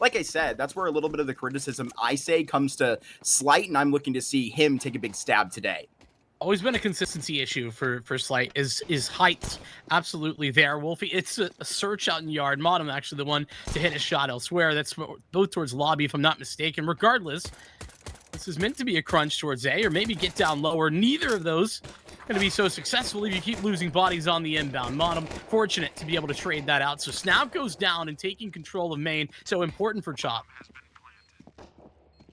like I said, that's where a little bit of the criticism I say comes to Slight, and I'm looking to see him take a big stab today. Always been a consistency issue for Slight. Is height absolutely there? Wolfie, it's a search out in yard. Modem actually the one to hit a shot elsewhere. That's both towards lobby, if I'm not mistaken. Regardless, this is meant to be a crunch towards A, or maybe get down lower. Neither of those going to be so successful if you keep losing bodies on the inbound. Modem fortunate to be able to trade that out. So Snap goes down and taking control of main. So important for Chop.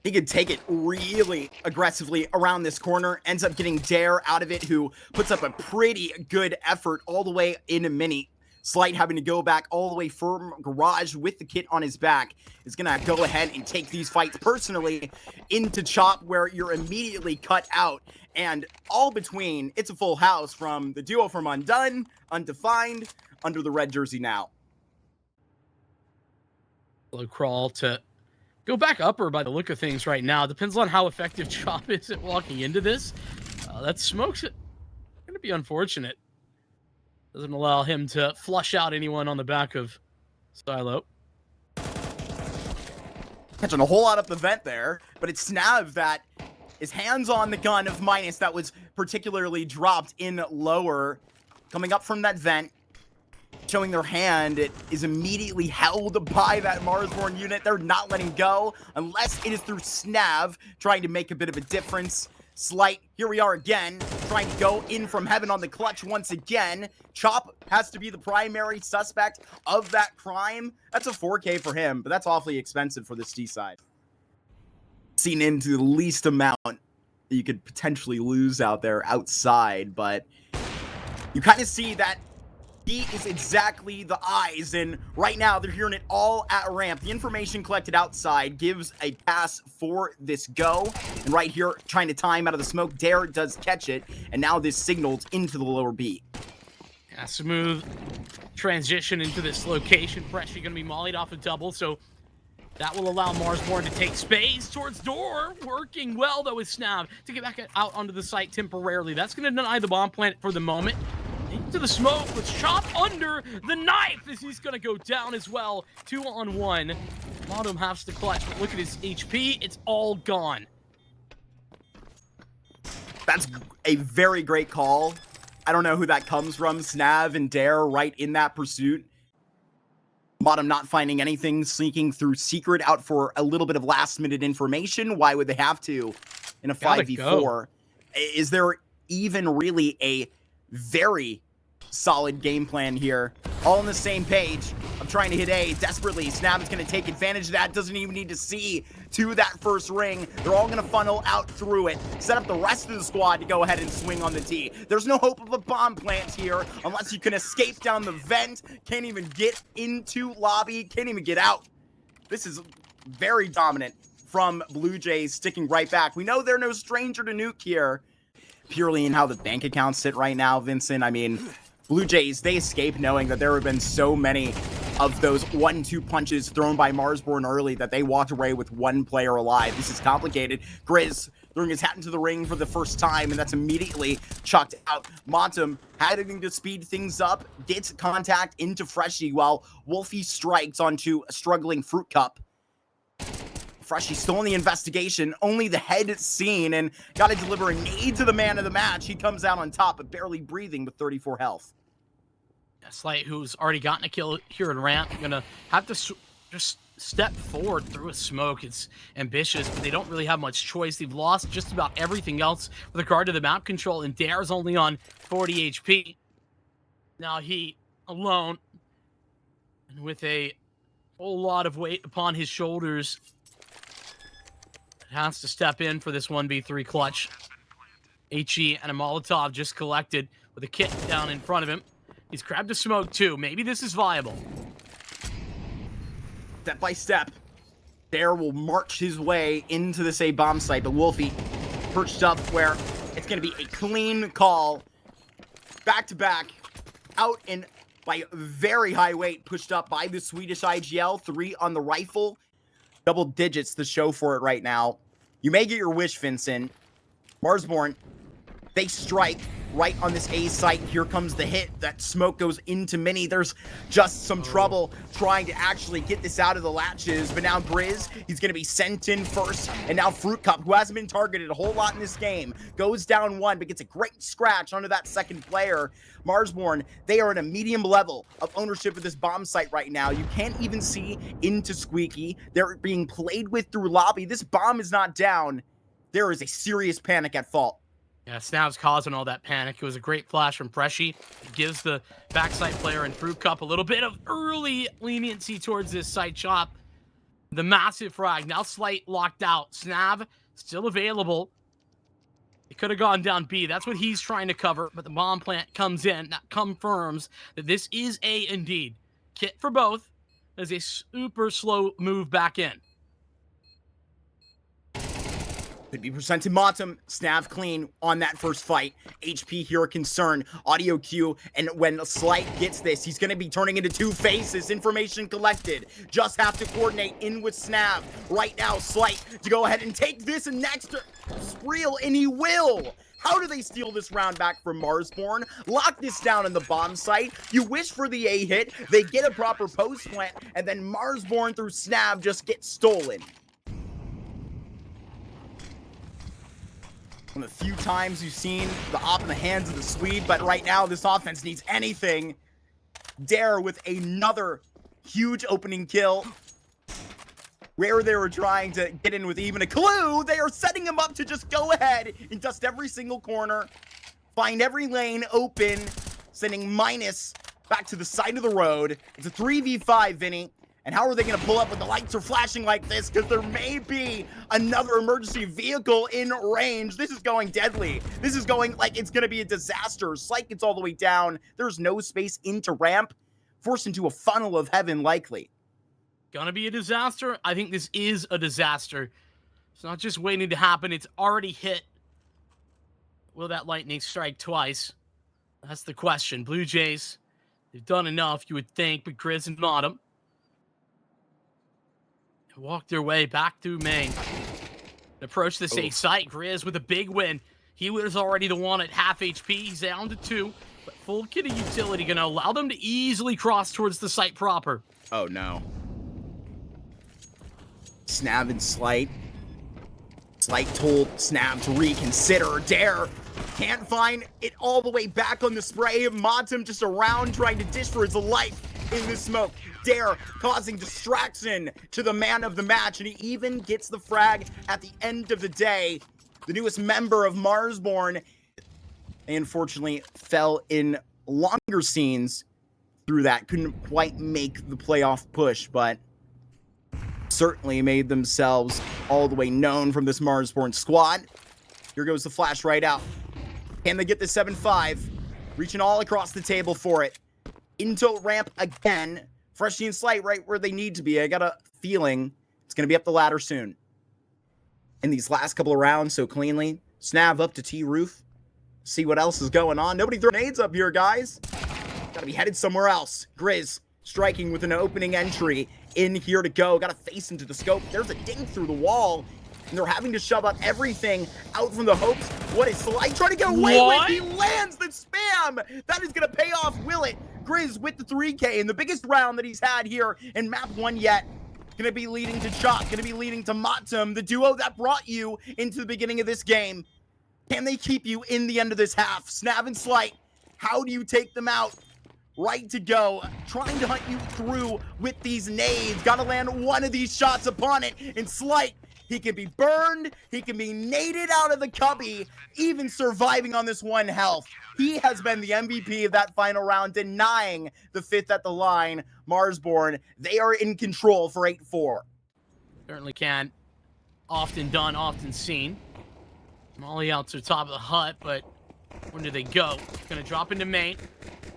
He could take it really aggressively around this corner, ends up getting Dare out of it, who puts up a pretty good effort all the way in a mini. Slight having to go back all the way from garage with the kit on his back is going to go ahead and take these fights personally into Chop, where you're immediately cut out. And all between, it's a full house from the duo from Undone, Undefined, under the red jersey now. Low crawl to go back upper by the look of things right now. Depends on how effective Chop is at walking into this. That smoke's going to be unfortunate. Doesn't allow him to flush out anyone on the back of Stylo. Catching a whole lot up the vent there, but it's Snav that is hands on the gun of Minus that was particularly dropped in lower. Coming up from that vent, showing their hand, it is immediately held by that Marsborne unit. They're not letting go unless it is through Snav trying to make a bit of a difference. Slight, here we are again, trying to go in from heaven on the clutch once again. Chop has to be the primary suspect of that crime. That's a 4K for him, but that's awfully expensive for this T side. Seen into the least amount that you could potentially lose out there outside, but you kind of see that he is exactly the eyes, and right now they're hearing it all at ramp. The information collected outside gives a pass for this go, and right here, trying to time out of the smoke, Dare does catch it, and now this signals into the lower B. Yeah, smooth transition into this location. Freshly going to be mollied off a double, so that will allow Marsborne to take space towards door. Working well, though, with Snav to get back out onto the site temporarily. That's going to deny the bomb plant for the moment. Into the smoke with Chop under the knife as he's going to go down as well. 2-on-1. Modem has to clutch, but look at his HP. It's all gone. That's a very great call. I don't know who that comes from. Snav and Dare right in that pursuit. Modem not finding anything, sneaking through secret out for a little bit of last-minute information. Why would they have to in a 5v4? Is there even really a very solid game plan here? All on the same page. I'm trying to hit A desperately. Snap is going to take advantage of that. Doesn't even need to see to that first ring. They're all going to funnel out through it. Set up the rest of the squad to go ahead and swing on the T. There's no hope of a bomb plant here unless you can escape down the vent. Can't even get into lobby. Can't even get out. This is very dominant from Blue Jays, sticking right back. We know they're no stranger to nuke here. Purely in how the bank accounts sit right now, Vincent. I mean, Blue Jays, they escape knowing that there have been so many of those 1-2 punches thrown by Marsborne early that they walked away with one player alive. This is complicated. Grizz throwing his hat into the ring for the first time, and that's immediately chucked out. Montum having to speed things up, gets contact into Freshie while Wolfie strikes onto a struggling Fruit Cup. Freshie still in the investigation, only the head seen, and got to deliver a nade to the man of the match. He comes out on top, but barely breathing with 34 health. Slight, who's already gotten a kill here in ramp, gonna have to just step forward through a smoke. It's ambitious, but they don't really have much choice. They've lost just about everything else with regard to the map control, and Dare's only on 40 HP. Now he alone, and with a whole lot of weight upon his shoulders, has to step in for this 1v3 clutch. HE and a Molotov just collected with a kit down in front of him. He's grabbed a smoke too. Maybe this is viable. Step by step, Dare will march his way into this A bomb site, but Wolfie perched up where it's going to be a clean call. Back to back, out and by very high weight, pushed up by the Swedish IGL. 3 on the rifle. Double digits to show for it right now. You may get your wish, Vincent. Marsborne, they strike. right on this A site. Here comes the hit. That smoke goes into Mini. There's just some trouble trying to actually get this out of the latches. But now Grizz, he's going to be sent in first. And now Fruit Cup, who hasn't been targeted a whole lot in this game, goes down one, but gets a great scratch onto that second player. Marsborne, they are at a medium level of ownership of this bomb site right now. You can't even see into Squeaky. They're being played with through lobby. This bomb is not down. There is a serious panic at fault. Yeah, Snav's causing all that panic. It was a great flash from Freshy. It gives the backside player in Fruit Cup a little bit of early leniency towards this side chop. The massive frag. Now Slight locked out. Snav still available. It could have gone down B. That's what he's trying to cover, but the bomb plant comes in. That confirms that this is A indeed. Kit for both. There's a super slow move back in. Could be presented Motum. Snav clean on that first fight. HP here a concern. Audio cue, and when Slight gets this, he's going to be turning into two faces. Information collected. Just have to coordinate in with Snav. Right now, Slight to go ahead and take this and next Spreel, and he will. How do they steal this round back from Marsborne? Lock this down in the bomb site. You wish for the A hit. They get a proper post plant, and then Marsborne through Snav just gets stolen. One of the few times you've seen the op in the hands of the Swede, but right now this offense needs anything. Dare with another huge opening kill. Where they were trying to get in with even a clue, they are setting him up to just go ahead and dust every single corner, find every lane open, sending Minus back to the side of the road. It's a 3v5, Vinny. And how are they going to pull up when the lights are flashing like this? Because there may be another emergency vehicle in range. This is going deadly. This is going like it's going to be a disaster. Slight gets all the way down. There's no space into ramp. Forced into a funnel of heaven, likely. Gonna be a disaster? I think this is a disaster. It's not just waiting to happen. It's already hit. Will that lightning strike twice? That's the question. Blue Jays, they've done enough, you would think, but Grizz and Motum walk their way back through main. Approach this A site. Grizz with a big win. He was already the one at half HP. He's down to 2. But full kit of utility gonna allow them to easily cross towards the site proper. Oh no. Snav and Slight. Slight told Snav to reconsider. Dare can't find it all the way back on the spray. Motum just around trying to dish for his life in the smoke. Dare causing distraction to the man of the match, and he even gets the frag at the end of the day. The newest member of Marsborne, they unfortunately fell in longer scenes through that. Couldn't quite make the playoff push, but certainly made themselves all the way known from this Marsborne squad. Here goes the flash right out. Can they get the 7-5? Reaching all across the table for it. Into ramp again. Freshy and Slight right where they need to be. I got a feeling it's going to be up the ladder soon. In these last couple of rounds so cleanly. Snav up to T-Roof. See what else is going on. Nobody throw nades up here, guys. Got to be headed somewhere else. Grizz striking with an opening entry. In here to go. Got to face into the scope. There's a ding through the wall. And they're having to shove out everything out from the hopes. What is Slight trying to get away with? He lands the spam. That is going to pay off, will it? Grizz with the 3K in the biggest round that he's had here in map 1 yet. Going to be leading to Chop. Going to be leading to Motum, the duo that brought you into the beginning of this game. Can they keep you in the end of this half? Snav and Slight, how do you take them out? Right to go, trying to hunt you through with these nades. Gotta land one of these shots upon it. And Slight, he can be burned, he can be naded out of the cubby, even surviving on this 1 health. He has been the MVP of that final round, denying the 5th at the line. Marsborne, they are in control for 8-4. Certainly can. Often done, often seen. Molly out to the top of the hut, but where do they go? Gonna drop into main.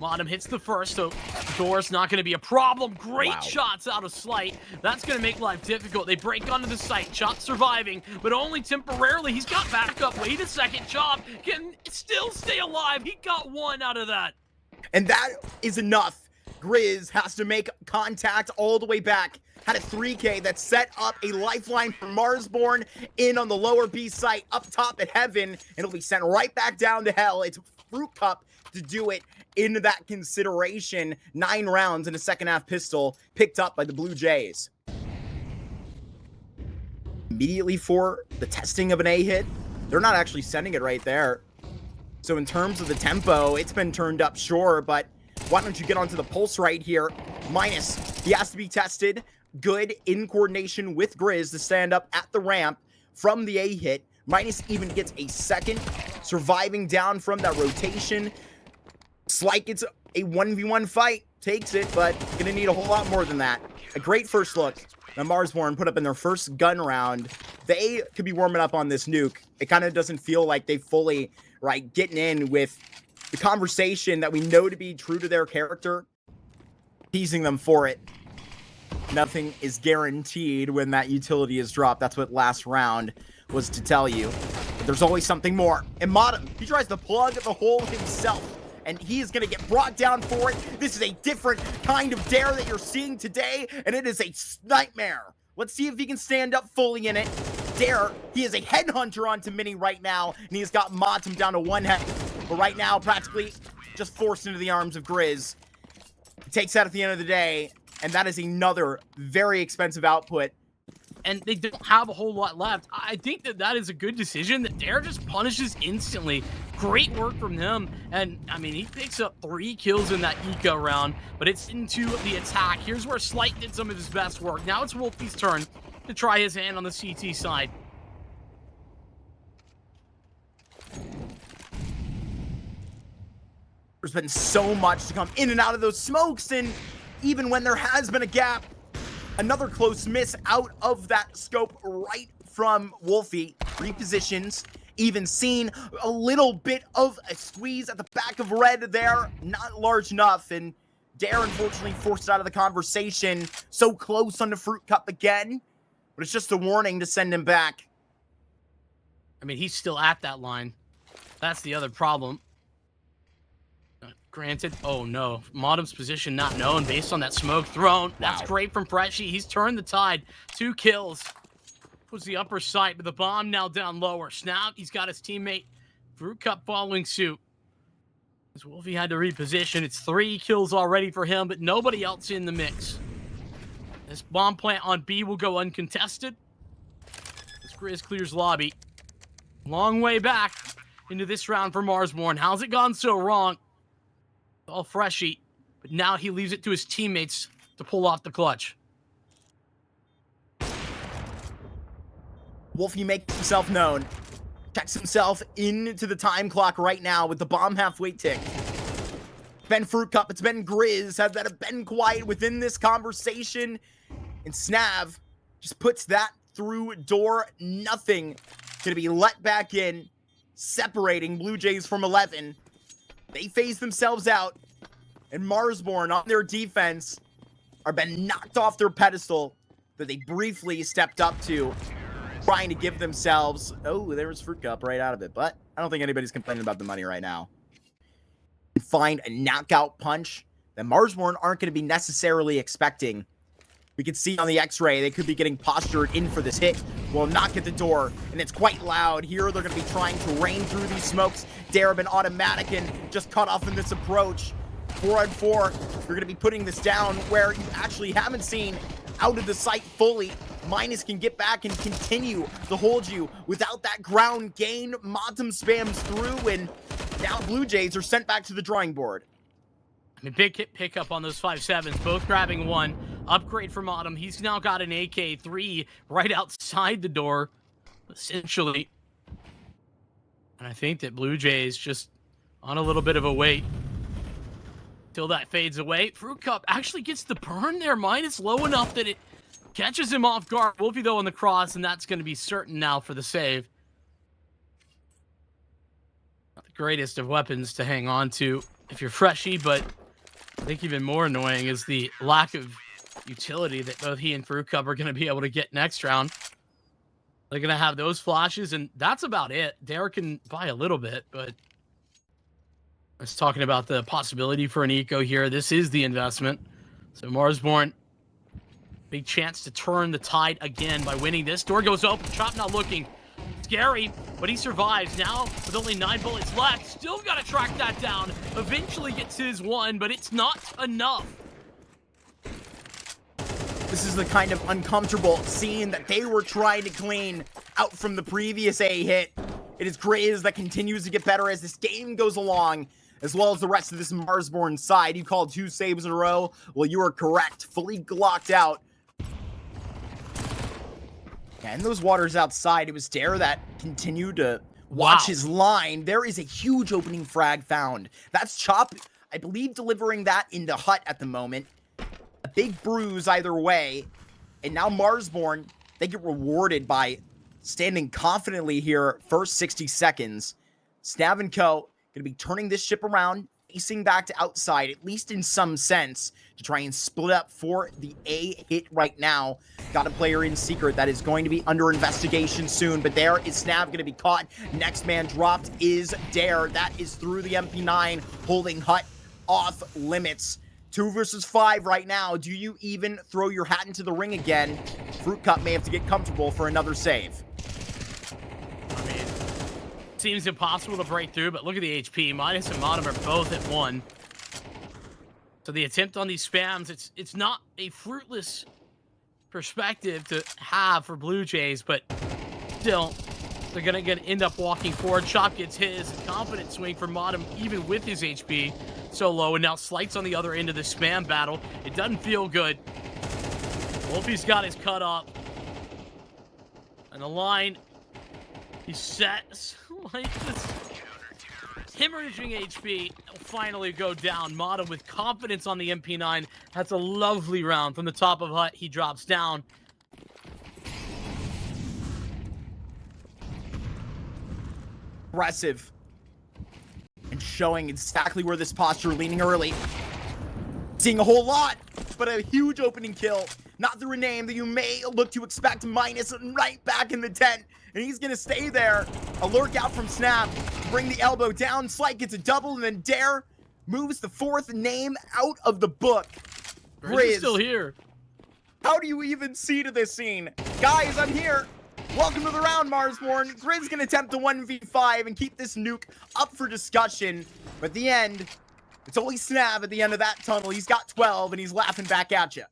Motum hits the first, so door's not going to be a problem. Great shots out of Slight. That's going to make life difficult. They break onto the site. Chop surviving, but only temporarily. He's got backup. Wait a second. Chop can still stay alive. He got 1 out of that. And that is enough. Grizz has to make contact all the way back. Had a 3K that set up a lifeline for Marsborne in on the lower B site up top at Heaven, and it'll be sent right back down to hell. It's Fruit Cup to do it into that consideration. 9 rounds in a second half pistol picked up by the Blue Jays. Immediately for the testing of an A hit, they're not actually sending it right there. So in terms of the tempo, it's been turned up, sure, but why don't you get onto the pulse right here? Minus, he has to be tested. Good in coordination with Grizz to stand up at the ramp from the A hit. Minus even gets a second, surviving down from that rotation. Slight gets a 1v1 fight, takes it, but gonna need a whole lot more than that. A great first look that Marsborne put up in their first gun round. They could be warming up on this nuke. It kind of doesn't feel like they fully, right, getting in with the conversation that we know to be true to their character, teasing them for it. Nothing is guaranteed when that utility is dropped. That's what last round was to tell you. But there's always something more. And Modem, he tries to plug the hole himself, and he is going to get brought down for it. This is a different kind of dare that you're seeing today, and it is a nightmare. Let's see if he can stand up fully in it. Dare, he is a headhunter onto Mini right now, and he's got Modem down to 1 head. But right now, practically just forced into the arms of Grizz. He takes that at the end of the day, and that is another very expensive output. And they don't have a whole lot left. I think that that is a good decision, that Dare just punishes instantly. Great work from him. And, I mean, he picks up 3 kills in that eco round, but it's into the attack. Here's where Slight did some of his best work. Now it's Wolfie's turn to try his hand on the CT side. There's been so much to come in and out of those smokes, and even when there has been a gap, another close miss out of that scope right from Wolfie. Repositions, even seen a little bit of a squeeze at the back of red there, not large enough, and Dare unfortunately forced out of the conversation. So close on the Fruit Cup again, but it's just a warning to send him back. I mean, he's still at that line. That's the other problem. Granted, oh no, Modem's position not known based on that smoke thrown. That's great from Freshy. He's turned the tide. 2 kills. Was the upper side, but the bomb now down lower. Snap, he's got his teammate Fruit Cup following suit. As Wolfie had to reposition, it's 3 kills already for him, but nobody else in the mix. This bomb plant on B will go uncontested. As Grizz clears lobby. Long way back into this round for Marsborne. How's it gone so wrong? All Freshy, but now he leaves it to his teammates to pull off the clutch. Wolfie makes himself known. Checks himself into the time clock right now with the bomb halfway tick. It's been Fruit Cup, it's been Grizz, has that been quiet within this conversation. And Snav just puts that through door. Nothing gonna be let back in, separating Blue Jays from 11. They phase themselves out, and Marsborne on their defense are been knocked off their pedestal that they briefly stepped up to, trying to give themselves, oh, there was Fruit Cup right out of it, but I don't think anybody's complaining about the money right now. Find a knockout punch that Marsborne aren't going to be necessarily expecting. We can see on the x-ray, they could be getting postured in for this hit. Will knock at the door, and it's quite loud. Here, they're going to be trying to rain through these smokes. Darabin automatic and just cut off in this approach. 4-on-4, you're going to be putting this down where you actually haven't seen out of the sight fully. Minus can get back and continue to hold you without that ground gain. Modem spams through, and now Blue Jays are sent back to the drawing board. I mean, big hit pickup on those 5.7s, both grabbing 1. Upgrade for Modem. He's now got an AK-3 right outside the door, essentially. And I think that Blue Jays just on a little bit of a wait till that fades away. Fruit Cup actually gets the burn there. Minus low enough that it catches him off guard. Wolfie, though, on the cross, and that's going to be certain now for the save. Not the greatest of weapons to hang on to if you're Freshy, but I think even more annoying is the lack of utility that both he and Fruit Cup are going to be able to get next round. They're going to have those flashes, and that's about it. Derek can buy a little bit, but I was talking about the possibility for an eco here. This is the investment. So Marsborne, big chance to turn the tide again by winning this. Door goes open. Chop not looking. Scary, but he survives. Now, with only 9 bullets left, still got to track that down. Eventually gets his one, but it's not enough. This is the kind of uncomfortable scene that they were trying to clean out from the previous A hit. It is Grizz that continues to get better as this game goes along, as well as the rest of this Marsborne side. You called 2 saves in a row. Well, you are correct. Fully glocked out. And those waters outside, it was Dare that continued to watch his line. There is a huge opening frag found. That's Chop, I believe, delivering that into Hut at the moment. A big bruise either way. And now Marsborne, they get rewarded by standing confidently here first 60 seconds. Snav and Co. going to be turning this ship around, facing back to outside, at least in some sense, to try and split up for the A hit right now. Got a player in secret that is going to be under investigation soon, but there is Snav going to be caught. Next man dropped is Dare. That is through the MP9, holding Hut off limits. 2 versus 5 right now. Do you even throw your hat into the ring again? Fruit Cup may have to get comfortable for another save. I mean, seems impossible to break through, but look at the HP. Minus and Modem are both at 1. So the attempt on these spams, it's not a fruitless perspective to have for Blue Jays, but still, they're going to end up walking forward. Chop gets his. Confident swing for Modem, even with his HP so low. And now Slight's on the other end of the spam battle. It doesn't feel good. Wolfie's got his cut up. And the line, he's set. Like this hemorrhaging HP will finally go down. Modem with confidence on the MP9. That's a lovely round from the top of Hut. He drops down. Aggressive. And showing exactly where this posture, leaning early. Seeing a whole lot, but a huge opening kill. Not through a name that you may look to expect. Minus right back in the tent. And he's going to stay there. A lurk out from Snap. Bring the elbow down. Slight gets a double, and then Dare moves the 4th name out of the book. Grizz still here. How do you even see to this scene? Guys, I'm here. Welcome to the round, Marsborne. Grizz can attempt a 1v5 and keep this nuke up for discussion. But at the end, it's only Snav at the end of that tunnel. He's got 12, and he's laughing back at you.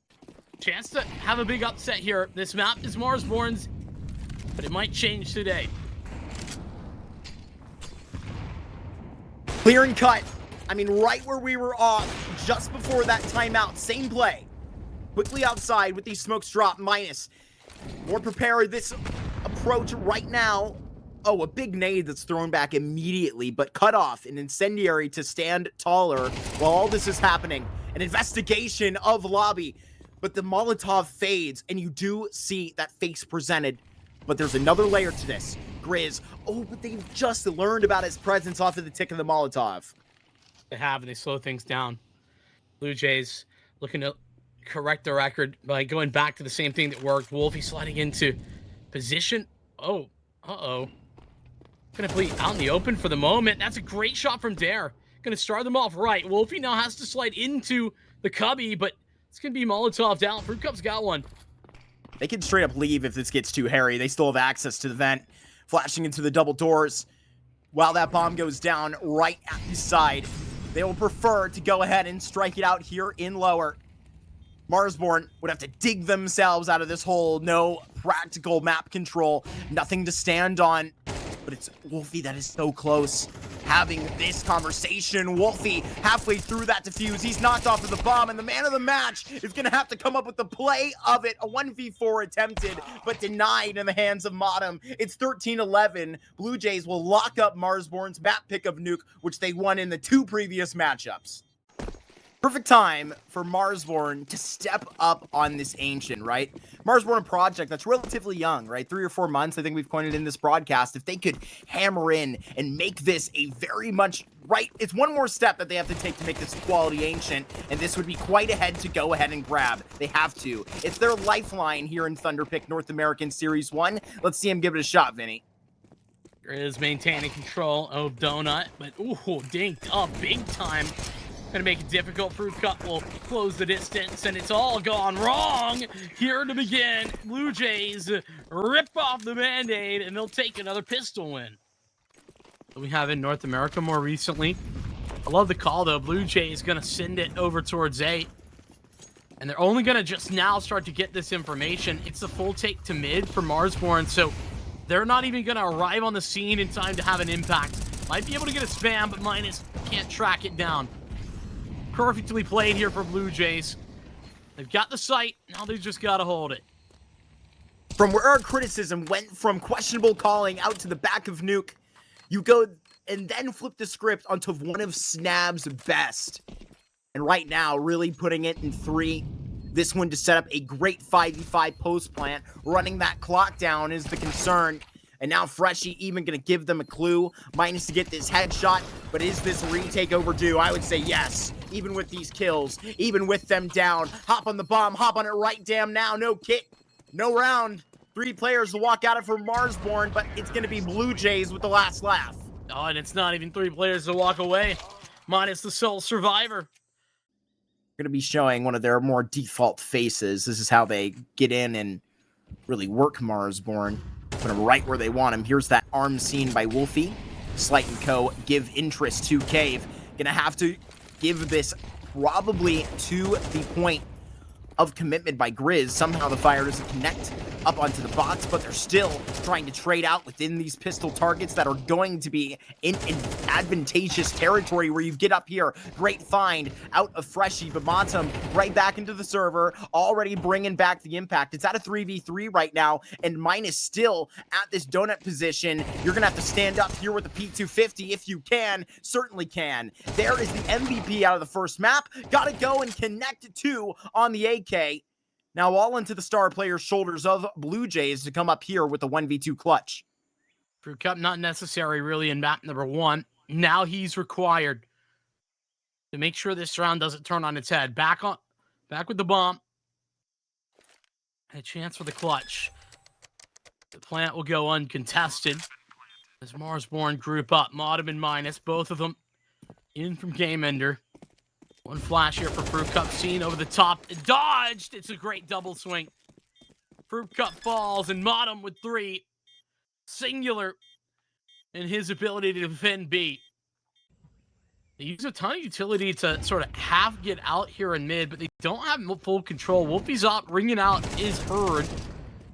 Chance to have a big upset here. This map is Marsborne's, but it might change today. Clear and cut. I mean, right where we were off just before that timeout. Same play. Quickly outside with these smokes drop. Minus. More prepared. This approach right now. Oh, a big nade that's thrown back immediately, but cut off. An incendiary to stand taller while all this is happening. An investigation of lobby. But the Molotov fades, and you do see that face presented. But there's another layer to this. Grizz. Oh, but they've just learned about his presence off of the tick of the Molotov. They have, and they slow things down. Blue Jays looking to correct the record by going back to the same thing that worked. Wolfie sliding into position. Oh, uh-oh. Gonna play out in the open for the moment. That's a great shot from Dare. Gonna start them off right. Wolfie now has to slide into the cubby, but it's gonna be Molotov down. Fruit Cup's got one. They can straight up leave if this gets too hairy. They still have access to the vent. Flashing into the double doors. While that bomb goes down right at the side, they will prefer to go ahead and strike it out here in lower. Marsborne would have to dig themselves out of this hole. No practical map control. Nothing to stand on. But it's Wolfie that is so close. Having this conversation. Wolfie halfway through that defuse. He's knocked off of the bomb, and the man of the match is going to have to come up with the play of it. A 1v4 attempted, but denied in the hands of Modem. It's 13-11. Blue Jays will lock up Marsborne's map pick of nuke, which they won in the 2 previous matchups. Perfect time for Marsborne to step up on this Ancient, right? Marsborne, a project that's relatively young, right? 3 or 4 months, I think we've coined it in this broadcast. If they could hammer in and make this a very much, right? It's one more step that they have to take to make this quality Ancient, and this would be quite a head to go ahead and grab. They have to. It's their lifeline here in Thunderpick North American Series 1. Let's see him give it a shot, Vinny. Is maintaining control of Donut, but ooh, dinked up big time. Gonna make it difficult. Fruit Cup will close the distance, and it's all gone wrong here to begin. Blue Jays rip off the Band-Aid, and they'll take another pistol win. We have in North America more recently. I love the call, though. Blue Jays gonna send it over towards A. And they're only gonna just now start to get this information. It's a full take to mid for Marsborne, so they're not even gonna arrive on the scene in time to have an impact. Might be able to get a spam, but Minus can't track it down. Perfectly played here for Blue Jays. They've got the site, now they just gotta hold it. From where our criticism went from questionable calling out to the back of Nuke, you go and then flip the script onto one of Snav's best. And right now, really putting it in 3. This one to set up a great 5v5 post plant. Running that clock down is the concern. And now Freshie even going to give them a clue. Minus to get this headshot. But is this retake overdue? I would say yes. Even with these kills. Even with them down. Hop on the bomb. Hop on it right damn now. No kit. No round. 3 players to walk out of for Marsborne. But it's going to be Blue Jays with the last laugh. Oh, and it's not even 3 players to walk away. Minus the sole survivor. Going to be showing one of their more default faces. This is how they get in and really work Marsborne. Put them right where they want him. Here's that arm scene by Wolfie. Slight and Co. give interest to Cave. Gonna have to give this probably to the point of commitment by Grizz. Somehow the fire doesn't connect up onto the box, but they're still trying to trade out within these pistol targets that are going to be in advantageous territory where you get up here. Great find out of Freshie, but Matum right back into the server, already bringing back the impact. It's at a 3v3 right now, and Minus still at this donut position. You're gonna have to stand up here with the P250 if you can. Certainly can. There is the MVP out of the first map. Gotta go and connect 2 on the AK. Now all into the star player's shoulders of Blue Jays to come up here with a 1v2 clutch. Fruit Cup not necessary really in map number 1. Now he's required to make sure this round doesn't turn on its head. Back with the bomb. And a chance for the clutch. The plant will go uncontested as Marsborne group up. Modem and Minus, both of them in from Game Ender. One flash here for Fruit Cup, seen over the top. It dodged! It's a great double swing. Fruit Cup falls, and Modem with 3. Singular in his ability to defend B. They use a ton of utility to sort of half get out here in mid, but they don't have full control. Wolfie's op ringing out is heard.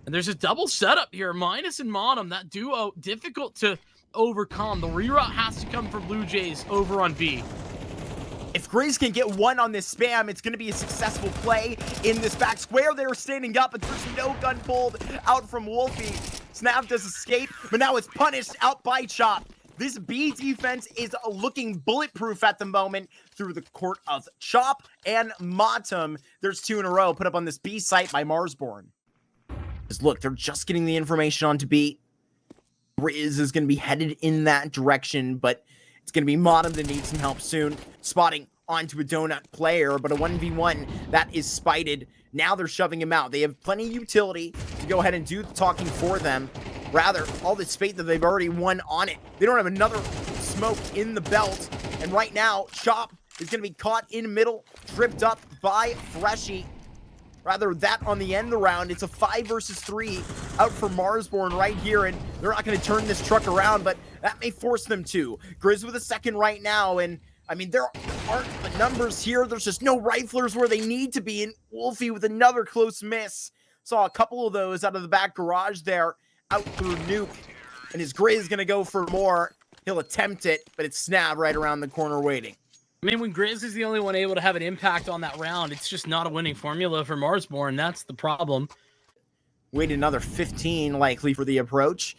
And there's a double setup here. Minus and Modem, that duo, difficult to overcome. The reroute has to come for Blue Jays over on B. If Grizz can get 1 on this spam, it's going to be a successful play in this back square. They're standing up, but there's no gun pulled out from Wolfie. Snav does escape, but now it's punished out by Chop. This B defense is looking bulletproof at the moment through the court of Chop and Matum. There's 2 in a row put up on this B site by Marsborne. Because look, they're just getting the information onto B. Grizz is going to be headed in that direction, but it's going to be Modem that needs some help soon. Spotting onto a donut player, but a 1v1 that is spited. Now they're shoving him out. They have plenty of utility to go ahead and do the talking for them. Rather, all this fate that they've already won on it. They don't have another smoke in the belt. And right now, Chop is going to be caught in middle, tripped up by Freshie. Rather, that on the end of the round, it's a 5 versus 3 out for Marsborne right here, and they're not going to turn this truck around, but that may force them to. Grizz with a second right now, and I mean, there aren't the numbers here. There's just no riflers where they need to be, and Wolfie with another close miss. Saw a couple of those out of the back garage there, out through Nuke, and his Grizz going to go for more. He'll attempt it, but it's Snav right around the corner waiting. I mean, when Grizz is the only one able to have an impact on that round, it's just not a winning formula for Marsborne. That's the problem. Wait another 15 likely for the approach.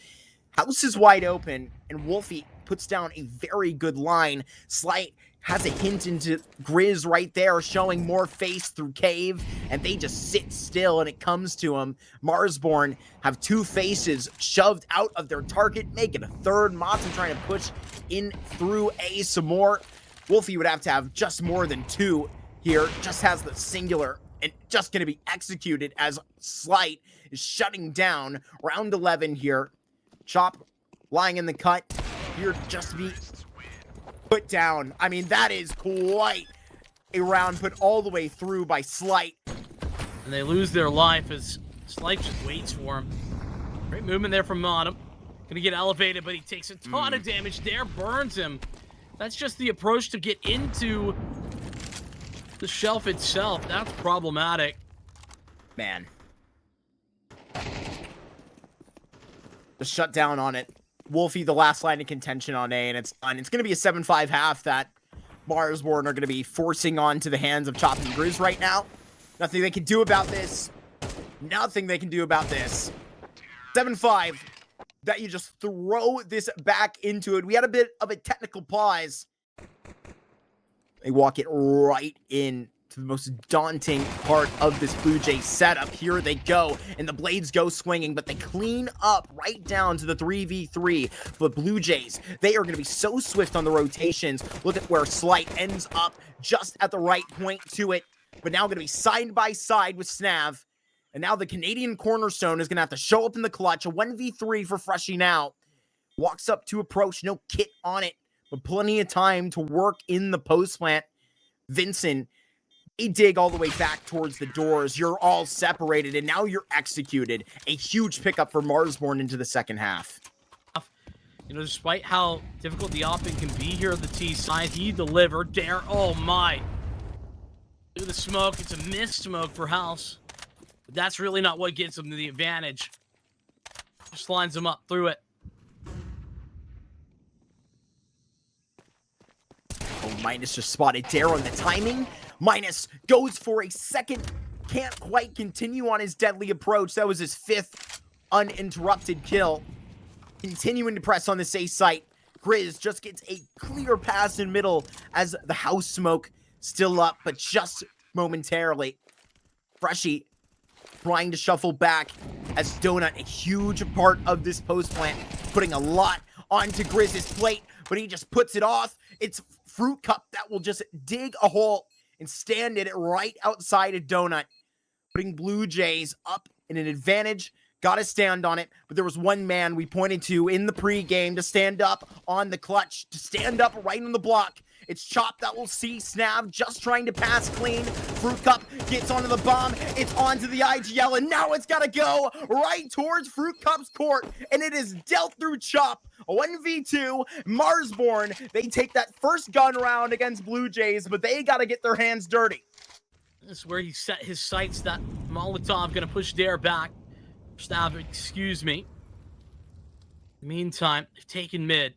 House is wide open, and Wolfie puts down a very good line. Slight has a hint into Grizz right there, showing more face through Cave, and they just sit still, and it comes to him. Marsborne have 2 faces shoved out of their target, making a third. Matum trying to push in through A some more. Wolfie would have to have just more than 2 here. Just has the singular and just going to be executed as Slight is shutting down round 11 here. Chop lying in the cut here just to be put down. I mean, that is quite A round put all the way through by Slight. And they lose their life as Slight just waits for him. Great movement there from Modem. Gonna get elevated, but he takes a ton of damage there, burns him. That's just the approach to get into the shelf itself. That's problematic. Man. The shutdown on it. Wolfie, the last line of contention on A, and it's done. It's going to be a 7-5 half that Marsborne are going to be forcing onto the hands of Chop and Grizz right now. Nothing they can do about this. Nothing they can do about this. 7-5. That you just throw this back into it. We had a bit of a technical pause. They walk it right in to the most daunting part of this Blue Jays setup. Here they go, and the blades go swinging, but they clean up right down to the 3v3. But Blue Jays, they are going to be so swift on the rotations. Look at where Slight ends up just at the right point to it. But now going to be side by side with Snav. And now the Canadian Cornerstone is going to have to show up in the clutch. A 1v3 for Freshie now. Walks up to approach, no kit on it, but plenty of time to work in the post plant. Vincent, they dig all the way back towards the doors. You're all separated, and now you're executed. A huge pickup for Marsborne into the second half. You know, despite how difficult the offing can be here on the T side, he delivered there. Oh my. Look at the smoke. It's a missed smoke for House. But that's really not what gets him the advantage. Just lines him up through it. Oh, Minus just spotted Dare on the timing. Minus goes for a second. Can't quite continue on his deadly approach. That was his 5th uninterrupted kill. Continuing to press on this A site. Grizz just gets a clear pass in middle as the house smoke still up, but just momentarily. Freshie trying to shuffle back as Donut, a huge part of this post plant, putting a lot onto Grizz's plate, but he just puts it off. It's Fruit Cup that will just dig a hole and stand it right outside of Donut, putting Blue Jays up in an advantage. Got to stand on it, but there was one man we pointed to in the pregame to stand up on the clutch, to stand up right on the block. It's Chop that will see Snav just trying to pass clean. Fruit Cup gets onto the bomb. It's onto the IGL, and now it's got to go right towards Fruit Cup's court, and it is dealt through Chop. A 1v2. Marsborne, they take that first gun round against Blue Jays, but they got to get their hands dirty. This is where he set his sights. That Molotov going to push Dare back. Snav, excuse me. Meantime, they've taken mid.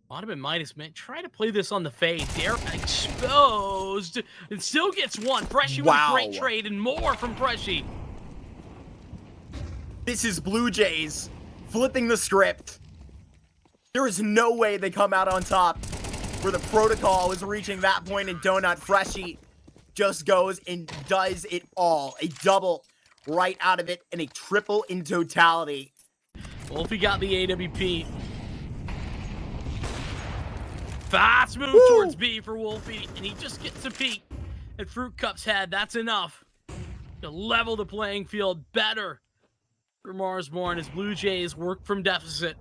Bottom and Minus, man, try to play this on the fade. Dare exposed and still gets one. Freshie with a great trade and more from Freshie. This is Blue Jays flipping the script. There is no way they come out on top where the protocol is reaching that point in Donut. Freshie just goes and does it all. A double right out of it and a triple in totality. Wolfie got the AWP. Fast move towards B for Wolfie, and he just gets a peek at Fruit Cup's head. That's enough to level the playing field better for Marsborne as Blue Jays work from deficit.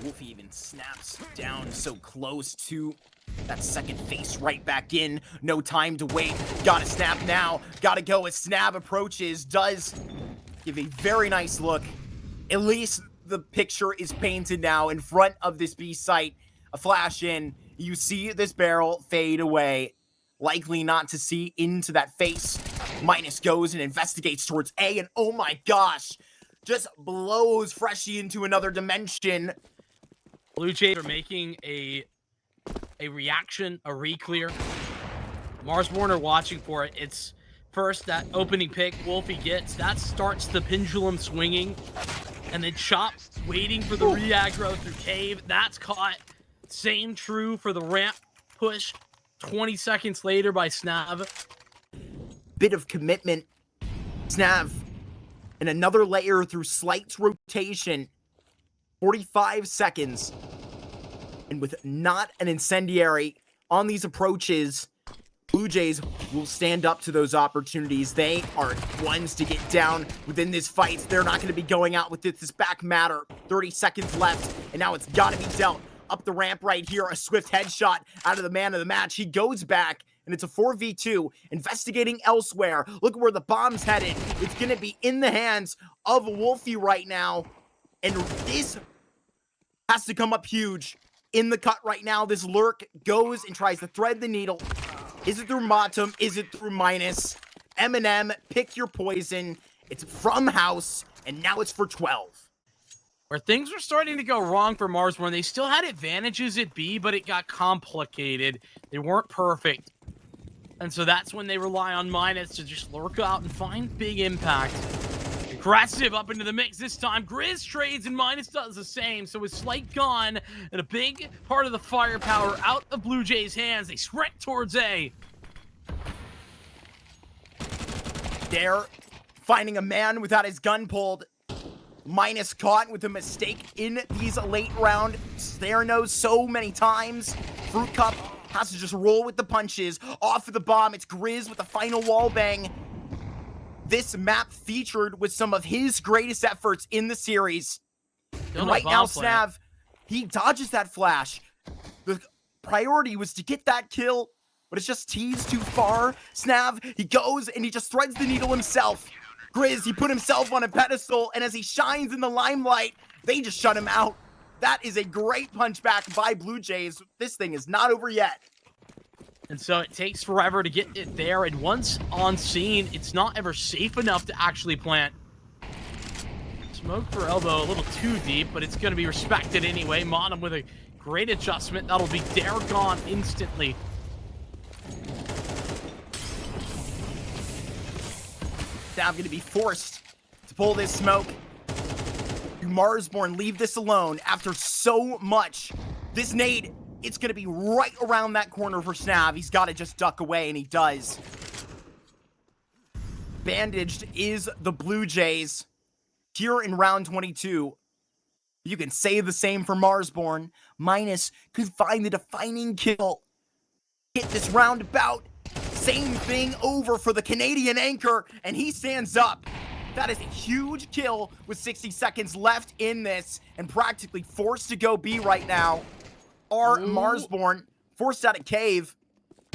Wolfie even snaps down so close to that second face right back in. No time to wait. Gotta snap now. Gotta go as Snav approaches. Does give a very nice look. At least the picture is painted now in front of this B site. A flash in. You see this barrel fade away. Likely not to see into that face. Minus goes and investigates towards A, and oh my gosh, just blows Freshie into another dimension. Blue Jays are making a reaction, a re-clear. Marsborne are watching for it. It's first that opening pick Wolfie gets. That starts the pendulum swinging. And then Chop waiting for the re-aggro through Cave. That's caught. Same true for the ramp push 20 seconds later by Snav. Bit of commitment. Snav. And another layer through Slight's rotation. 45 seconds. And with not an incendiary on these approaches, Blue Jays will stand up to those opportunities. They are ones to get down within this fight. They're not going to be going out with this back matter. 30 seconds left, and now it's got to be dealt. up the ramp right here. A swift headshot out of the man of the match. He goes back, and it's a 4v2. Investigating elsewhere. Look where the bomb's headed. It's going to be in the hands of Wolfie right now. And this has to come up huge in the cut right now. This lurk goes and tries to thread the needle. Is it through Matum? Is it through Minus? Eminem, pick your poison. It's from House, and now it's for 12. Where things were starting to go wrong for Marsborne, they still had advantages at B, but it got complicated. They weren't perfect. And so that's when they rely on Minus to just lurk out and find big impact. Aggressive up into the mix this time. Grizz trades and Minus does the same. So with Slight gone and a big part of the firepower out the Blue Jays' hands, they sprint towards A. Dare finding a man without his gun pulled. Minus caught with a mistake in these late round. Stair knows so many times. Fruit Cup has to just roll with the punches. Off of the bomb, it's Grizz with the final wall bang. This map featured with some of his greatest efforts in the series. And right now, Snav, he dodges that flash. The priority was to get that kill, but it's just teased too far. Snav, he goes and he just threads the needle himself. Grizz, he put himself on a pedestal, and as he shines in the limelight, they just shut him out. That is a great punchback by Blue Jays. This thing is not over yet. And so it takes forever to get it there, and once on scene, it's not ever safe enough to actually plant. Smoke for elbow a little too deep, but it's going to be respected anyway. Monum with a great adjustment. That'll be Dare gone instantly. Now going to be forced to pull this smoke. Marsborne leave this alone after so much. This nade, it's going to be right around that corner for Snav. He's got to just duck away, and he does. Bandaged is the Blue Jays here in round 22. You can say the same for Marsborne. Minus could find the defining kill. Hit this roundabout. Same thing over for the Canadian anchor, and he stands up. That is a huge kill with 60 seconds left in this, and practically forced to go B right now. Marsborne forced out of cave,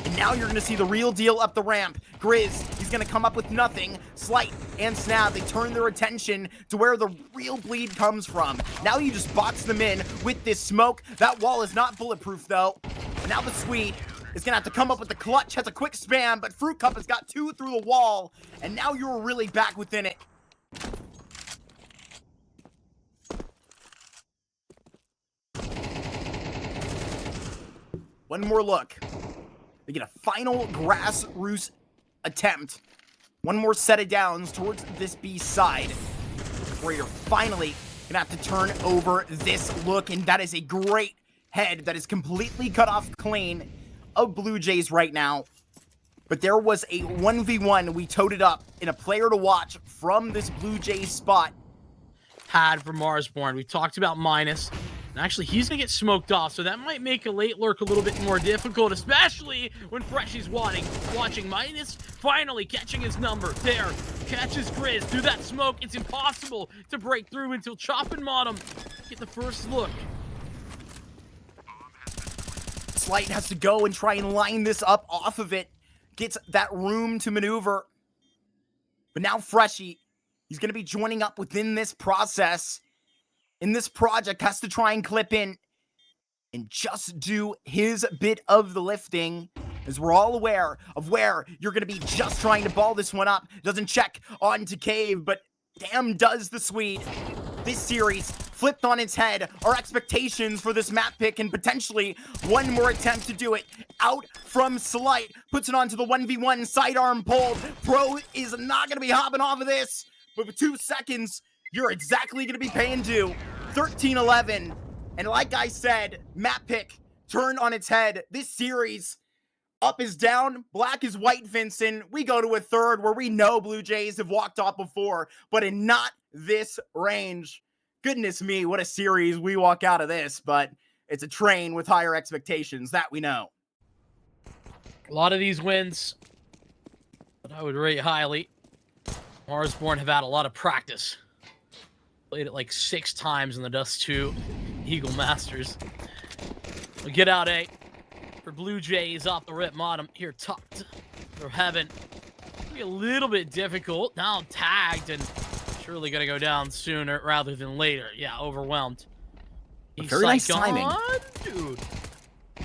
and now you're going to see the real deal up the ramp. Grizz, he's going to come up with nothing. Slight and Snav, they turn their attention to where the real bleed comes from. Now you just box them in with this smoke. That wall is not bulletproof, though. Now the Swede is going to have to come up with the clutch, has a quick spam, but Fruit Cup has got two through the wall, and now you're really back within it. One more look. They get a final grassroots attempt. One more set of downs towards this B side, where you're finally going to have to turn over this look, and that is a great head that is completely cut off clean of Blue Jays right now. But there was a 1v1 we toted up in a player to watch from this Blue Jays spot. Had for Marsborne. We talked about Minus. And actually, he's going to get smoked off, so that might make a late lurk a little bit more difficult, especially when Freshy's watching Minus finally catching his number. There, catches Grizz through that smoke. It's impossible to break through until Chop and Motum get the first look. Slight has to go and try and line this up off of it. Gets that room to maneuver. But now Freshy, he's going to be joining up within this process. In this project, has to try and clip in and just do his bit of the lifting, as we're all aware of where you're going to be just trying to ball this one up. Doesn't check onto Cave, but damn does the Swede. This series flipped on its head. Our expectations for this map pick, and potentially one more attempt to do it. Out from Slight, puts it onto the 1v1, sidearm pulled. Pro is not going to be hopping off of this, but with 2 seconds, you're exactly going to be paying due. 13-11. And like I said, map pick turned on its head. This series, up is down, black is white, Vincent. We go to a third where we know Blue Jays have walked off before, but in not this range. Goodness me, what a series we walk out of this, but it's a train with higher expectations, that we know. A lot of these wins that I would rate highly. Marsborne have had a lot of practice. Played it like 6 times in the Dust 2 Eagle Masters. We'll get out A for Blue Jays off the rip. Modem here tucked. They're having be a little bit difficult. Now tagged and surely gonna go down sooner rather than later. Yeah, overwhelmed. Very nice timing. Dude.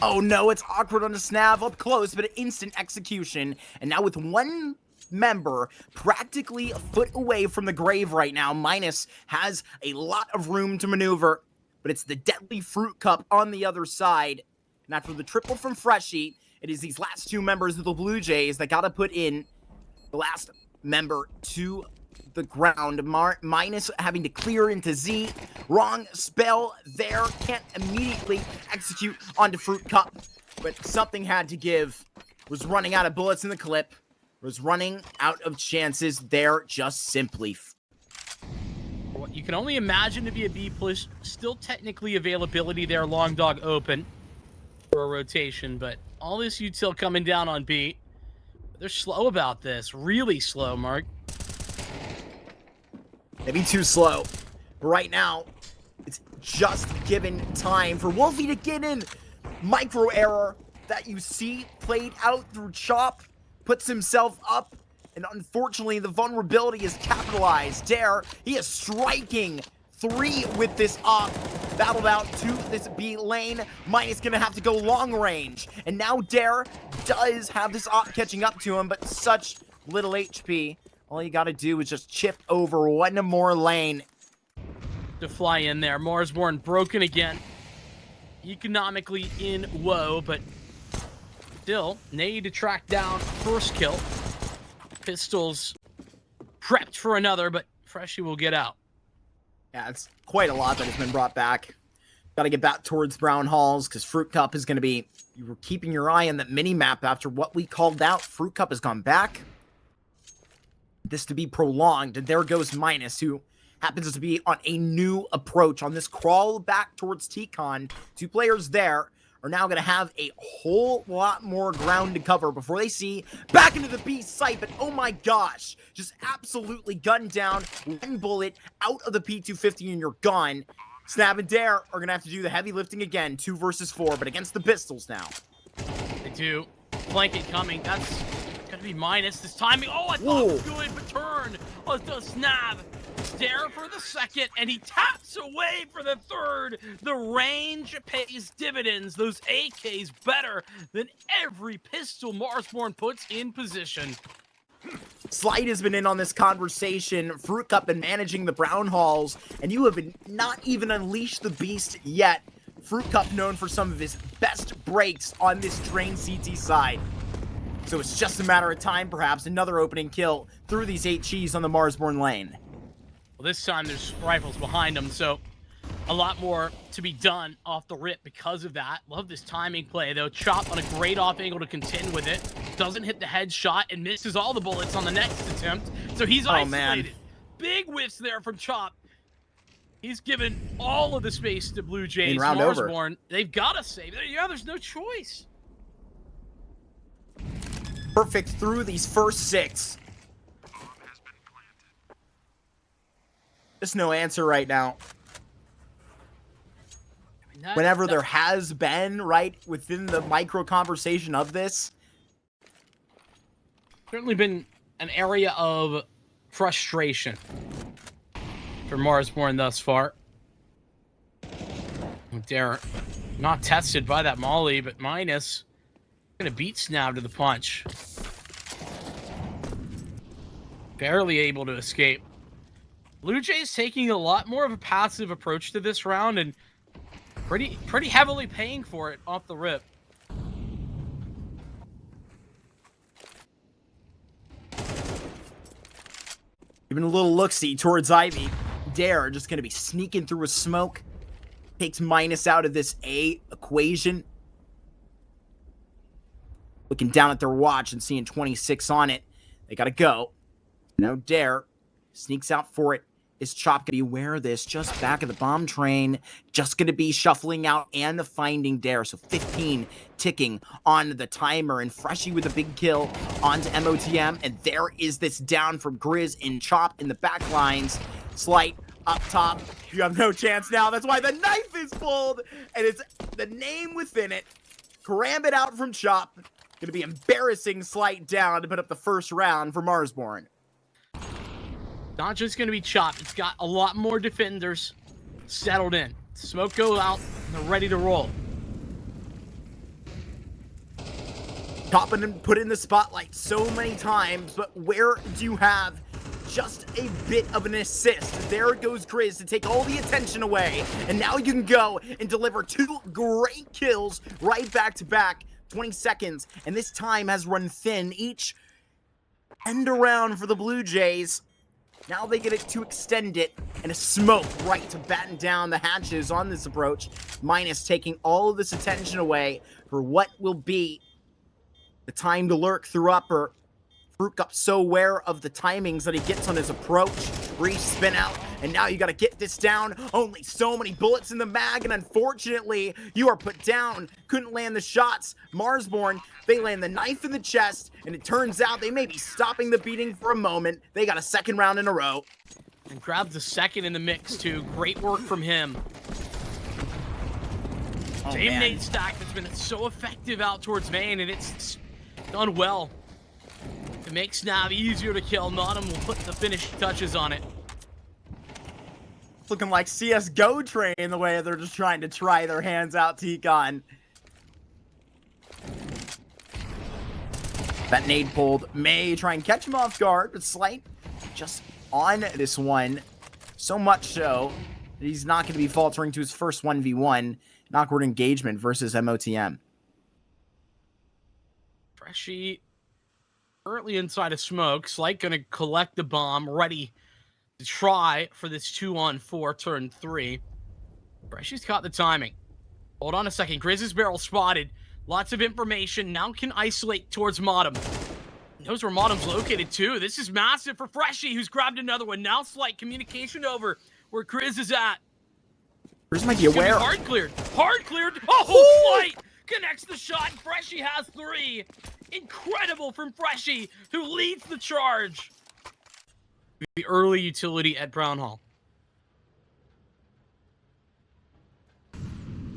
Oh no, it's awkward on the snap up close, but an instant execution. And now with one member practically a foot away from the grave right now, Minus has a lot of room to maneuver, but it's the deadly Fruit Cup on the other side. And after the triple from Freshie, it is these last two members of the Blue Jays that gotta put in the last member to the ground. Minus having to clear into Z. Wrong spell there. Can't immediately execute onto Fruit Cup. But something had to give. Was running out of bullets in the clip. Was running out of chances there just simply. What you can only imagine to be a B push. Still technically availability there. Long dog open for a rotation. But all this util coming down on B. They're slow about this. Really slow, Mark. Maybe too slow. But right now, it's just given time for Wolfie to get in. Micro error that you see played out through Chop. Puts himself up. And unfortunately, the vulnerability is capitalized. Dare, he is striking 3 with this op. Battled out to this B lane. Minus gonna have to go long range. And now Dare does have this op catching up to him, but such little HP. All you gotta do is just chip over one more lane. To fly in there. Marsborne broken again. Economically in woe, but still need to track down first kill. Pistols prepped for another, but Freshie will get out. Yeah, it's quite a lot that has been brought back. Gotta get back towards Brown Halls, because Fruit Cup is gonna be... You were keeping your eye on that mini-map after what we called out. Fruit Cup has gone back. This to be prolonged, and there goes Minus, who happens to be on a new approach on this crawl back towards T-Con. 2 players there are now going to have a whole lot more ground to cover before they see back into the B site, but oh my gosh, just absolutely gunned down. 1 bullet out of the P250 and you're gone. Snap and Dare are going to have to do the heavy lifting again, 2 versus 4, but against the pistols now. They do. Blanket coming, that's gonna be Minus this timing. Oh, I thought it was good, but turn. Oh, the snap. Dare for the second, and he taps away for the third. The range pays dividends. Those AKs better than every pistol Marsborne puts in position. Slight has been in on this conversation. Fruit Cup been managing the Brown Halls, and you have not even unleashed the beast yet. Fruit Cup known for some of his best breaks on this train CT side. So it's just a matter of time, perhaps, another opening kill through these 8 cheese on the Marsborne lane. Well, this time there's rifles behind him, so a lot more to be done off the rip because of that. Love this timing play, though. Chop on a great off angle to contend with it. Doesn't hit the headshot and misses all the bullets on the next attempt. So he's isolated. Man. Big whiffs there from Chop. He's given all of the space to Blue Jays. Round Marsborne, over. They've got to save. Yeah, there's no choice. Perfect through these first 6. Just no answer right now. Whenever there has been, right, within the micro conversation of this. Certainly been an area of frustration for Marsborne thus far. Dare not tested by that molly, but Minus gonna beat Snap to the punch. Barely able to escape. Blue Jays taking a lot more of a passive approach to this round and pretty heavily paying for it off the rip. Even a little look-see towards Ivy. Dare just going to be sneaking through a smoke. Takes Minus out of this A equation. Looking down at their watch and seeing 26 on it. They got to go. Now Dare sneaks out for it. Is Chop going to be aware of this? Just back of the bomb train. Just going to be shuffling out and finding Dare. So 15 ticking on the timer. And Freshie with a big kill onto MOTM. And there is this down from Grizz and Chop in the back lines. Slight up top. You have no chance now. That's why the knife is pulled. And it's the name within it. Cram it out from Chop. Gonna be embarrassing Slight down to put up the first round for Marsborne. Not just gonna be Chop. It's got a lot more defenders settled in. Smoke go out, and they're ready to roll. Chop and put in the spotlight so many times, but where do you have just a bit of an assist? There goes Grizz to take all the attention away, and now you can go and deliver 2 great kills right back to back. 20 seconds, and this time has run thin. Each end around for the Blue Jays. Now they get it to extend it, and a smoke right to batten down the hatches on this approach. Minus taking all of this attention away for what will be the time to lurk through upper. Fruit Cup so aware of the timings that he gets on his approach. Spin out, and now you gotta get this down. Only so many bullets in the mag, and unfortunately, you are put down. Couldn't land the shots. Marsborne, they land the knife in the chest, and it turns out they may be stopping the beating for a moment. They got a second round in a row. And grabbed the second in the mix, too. Great work from him. Same nade stack that's been so effective out towards main, and it's done well. To make Snav easier to kill, Nottingham will put the finishing touches on it. It's looking like CS2 train the way they're just trying to try their hands out, T-Con. That nade pulled may try and catch him off guard, but Slight just on this one. So much so that he's not going to be faltering to his first 1v1 awkward engagement versus MOTM. Freshie currently inside of smoke. Slight gonna collect the bomb, ready to try for this 2-on-4 turn 3. Freshie's caught the timing. Hold on a second. Grizz's barrel spotted. Lots of information. Now can isolate towards Modem. Knows where Modem's located too. This is massive for Freshie, who's grabbed another one. Now Slight communication over where Grizz is at. Grizz might be aware. Hard cleared. Hard cleared. Oh, Slight connects the shot. Freshie has 3. Incredible from Freshie, who leads the charge. The early utility at Brown Hall.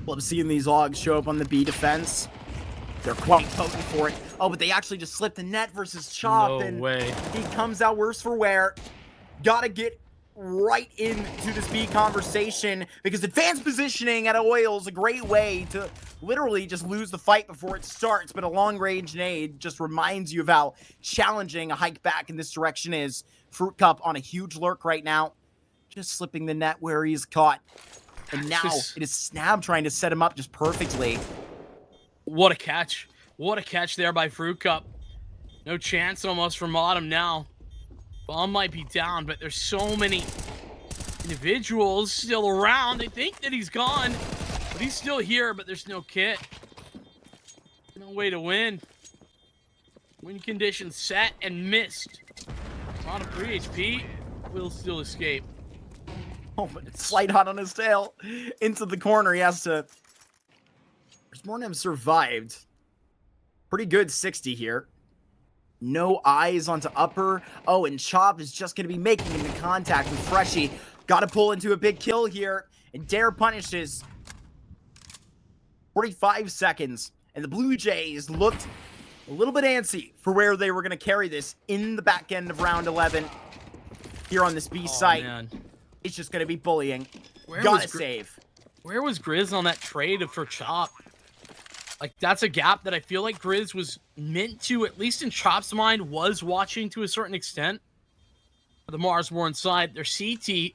Love seeing these logs show up on the B defense. They're quite potent for it. Oh, but they actually just slipped the net versus Chop. No way. He comes out worse for wear. Gotta get right into this B conversation, because advanced positioning at Oil is a great way to literally just lose the fight before it starts, but a long-range nade just reminds you of how challenging a hike back in this direction is. Fruit Cup on a huge lurk right now, just slipping the net where he's caught. And now it is Snab trying to set him up just perfectly. What a catch. What a catch there by Fruit Cup. No chance almost for Modem now. Bomb might be down, but there's so many individuals still around. They think that he's gone, but he's still here, but there's no kit. No way to win. Win condition set and missed. On a 3 HP, will still escape. Oh, but it's Slight hot on his tail. Into the corner, he has to... Marsborne survived. Pretty good 60 here. No eyes onto upper. Oh, and Chop is just going to be making into contact with Freshie. Got to pull into a big kill here. And Dare punishes. 45 seconds. And the Blue Jays looked a little bit antsy for where they were going to carry this in the back end of round 11. Here on this B site. Man. It's just going to be bullying. Gotta save. Where was Grizz on that trade for Chop? Like, that's a gap that I feel like Grizz was meant to, at least in Chop's mind, was watching to a certain extent. For the Marsborne side, their CT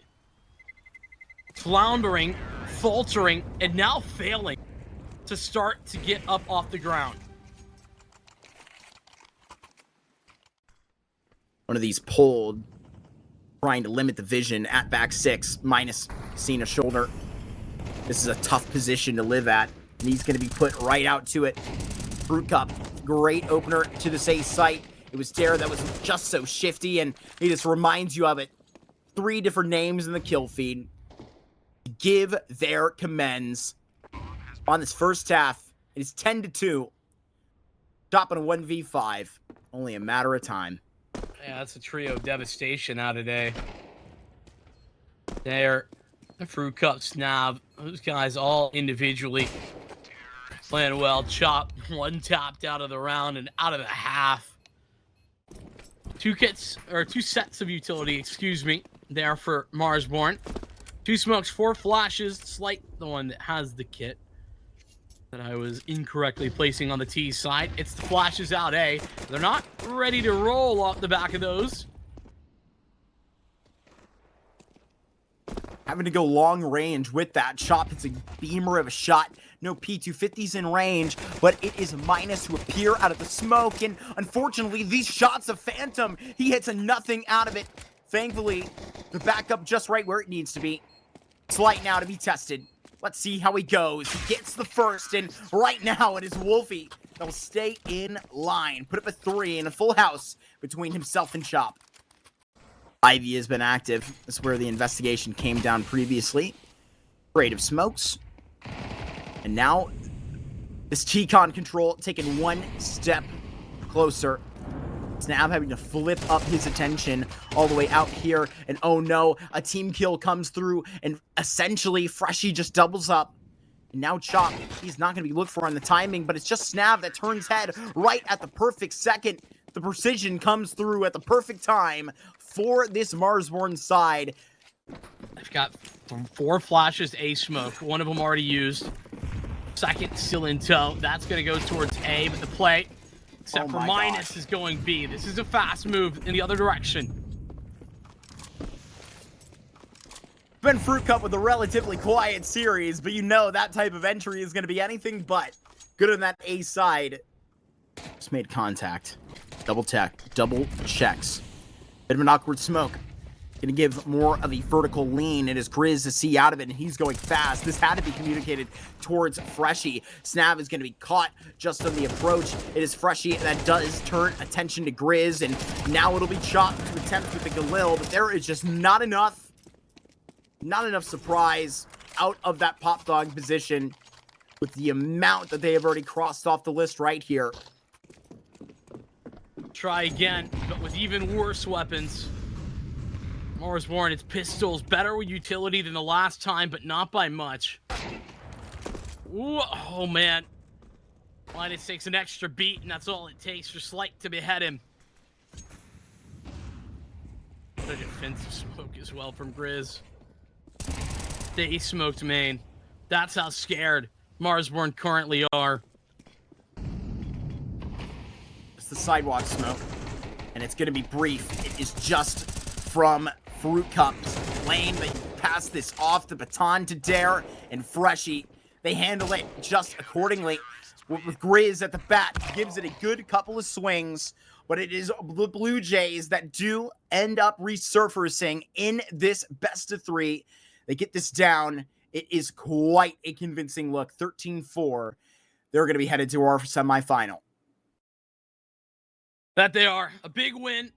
floundering, faltering, and now failing to start to get up off the ground. One of these pulled, trying to limit the vision at back 6, minus seeing a shoulder. This is a tough position to live at. And he's going to be put right out to it. Fruit Cup, great opener to this A site. It was Dare that was just so shifty, and he just reminds you of it. 3 different names in the kill feed. Give their commends on this first half. It is 10-2. Top on a 1v5. Only a matter of time. Yeah, that's a trio of devastation out today. Dare, the Fruit Cup, Snab, those guys all individually Playing well. Chop. One tapped out of the round and out of the half. Two sets of utility, excuse me, there for Marsborne. 2 smokes, 4 flashes. Slight, the one that has the kit that I was incorrectly placing on the T side. It's the flashes out A. They're not ready to roll off the back of those. Having to go long range with that. Chop, it's a beamer of a shot. No P250s in range, but it is minus to appear out of the smoke. And unfortunately, these shots of Phantom, he hits a nothing out of it. Thankfully, the backup just right where it needs to be. Slight now to be tested. Let's see how he goes. He gets the first, and right now it is Wolfie that'll stay in line. Put up a 3 in a full house between himself and Chop. Ivy has been active. That's where the investigation came down previously. Afraid of smokes. And now, this T-Con control taking one step closer. Snav having to flip up his attention all the way out here. And oh no, a team kill comes through and essentially Freshy just doubles up. And now Chop, he's not going to be looked for on the timing, but it's just Snav that turns head right at the perfect second. The precision comes through at the perfect time for this Marsborne side. I've got 4 flashes, A smoke. One of them already used. Second still in tow. That's going to go towards A, but the play, except for minus, is going B. This is a fast move in the other direction. Been Fruit Cup with a relatively quiet series, but you know that type of entry is going to be anything but good on that A side. Just made contact. Double checks. Bit of an awkward smoke. Gonna give more of a vertical lean. It is Grizz to see out of it, and he's going fast. This had to be communicated towards Freshy. Snav is gonna be caught just on the approach. It is Freshy that does turn attention to Grizz, and now it'll be Chop to attempt with the Galil, but there is just not enough surprise out of that pop dog position with the amount that they have already crossed off the list right here. Try again, but with even worse weapons. Marsborne, its pistols, better with utility than the last time, but not by much. Ooh, oh man. Linus takes an extra beat, and that's all it takes for Slight to behead him. The defensive smoke as well from Grizz. They smoked main. That's how scared Marsborne currently are. It's the sidewalk smoke, and it's going to be brief. It is just from Fruit Cup's lane. They pass this off the baton to Dare and Freshy. They handle it just accordingly. With Grizz at the bat, gives it a good couple of swings, but it is the Blue Jays that do end up resurfacing in this best of 3. They get this down. It is quite a convincing look. 13-4. They're going to be headed to our semifinal. That they are. A big win